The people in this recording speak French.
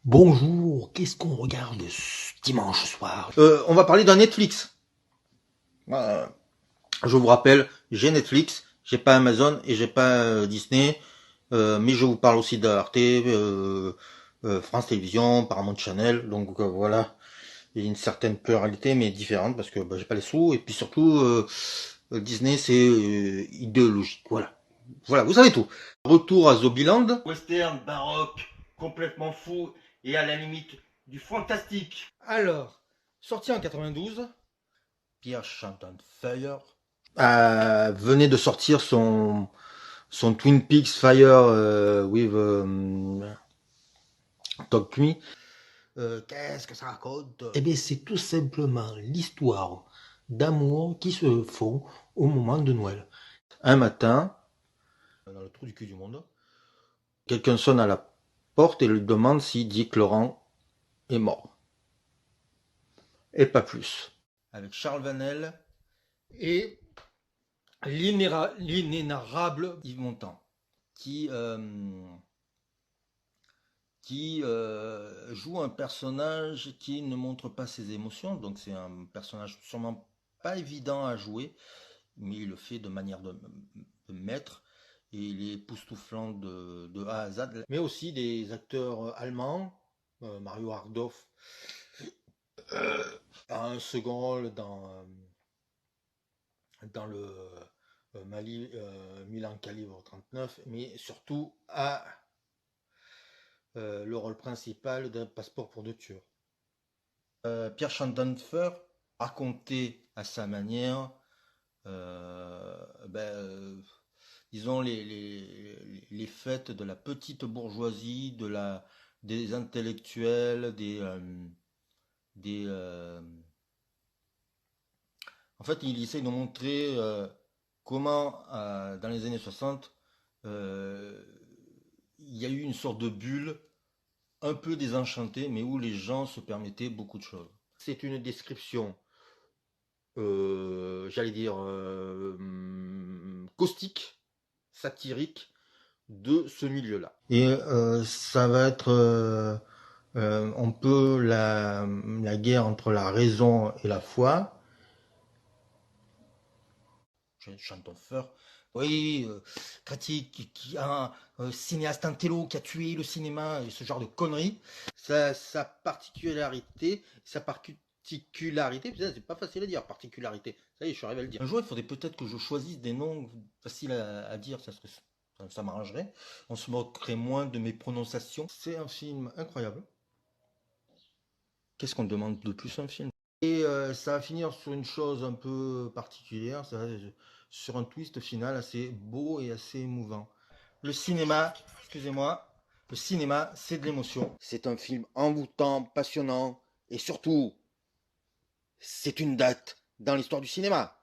Bonjour, qu'est-ce qu'on regarde ce dimanche soir? On va parler d'un Netflix. Je vous rappelle, j'ai Netflix, j'ai pas Amazon et j'ai pas Disney, mais je vous parle aussi d'Arte, France Télévisions, Paramount Channel, donc voilà, il y a une certaine pluralité mais différente parce que j'ai pas les sous et puis surtout Disney c'est idéologique, voilà. Voilà, vous savez tout. Retour à Zombieland. Western, baroque, complètement fou et à la limite du fantastique. Alors, sorti en 92, Pierre Fire venait de sortir son Twin Peaks Fire with Talk to Me. Qu'est-ce que ça raconte? Eh bien, c'est tout simplement l'histoire d'amour qui se font au moment de Noël. Un matin, dans le trou du cul du monde, quelqu'un sonne à la porte et lui demande si Dick Laurent est mort. Et pas plus. Avec Charles Vanel et l'inénarrable Yves Montand, qui joue un personnage qui ne montre pas ses émotions, donc c'est un personnage sûrement pas évident à jouer, mais il le fait de manière de maître, et il est époustouflant de A à Z. Mais aussi des acteurs allemands, Mario Hardorf a un second rôle dans le Mali, Milan Calibre 39, mais surtout a le rôle principal d'un passeport pour deux tueurs. Pierre Chandonfer racontait à sa manière, disons, les fêtes de la petite bourgeoisie, des intellectuels, des en fait, il essaye de montrer comment, dans les années 60, euh, il y a eu une sorte de bulle un peu désenchantée, mais où les gens se permettaient beaucoup de choses. C'est une description, j'allais dire, caustique, satirique de ce milieu-là. Et ça va être un peu la guerre entre la raison et la foi. Chantonfeur, oui, critique, qui a un cinéaste intello qui a tué le cinéma et ce genre de conneries. Sa particularité, putain, c'est pas facile à dire, particularité. Ça y est, je suis arrivé à le dire. Un jour, il faudrait peut-être que je choisisse des noms faciles à dire, ça m'arrangerait. On se moquerait moins de mes prononciations. C'est un film incroyable. Qu'est-ce qu'on demande de plus un film? Et ça va finir sur une chose un peu particulière, sur un twist final assez beau et assez émouvant. Le cinéma, excusez-moi, le cinéma, c'est de l'émotion. C'est un film envoûtant, passionnant, et surtout, c'est une date dans l'histoire du cinéma.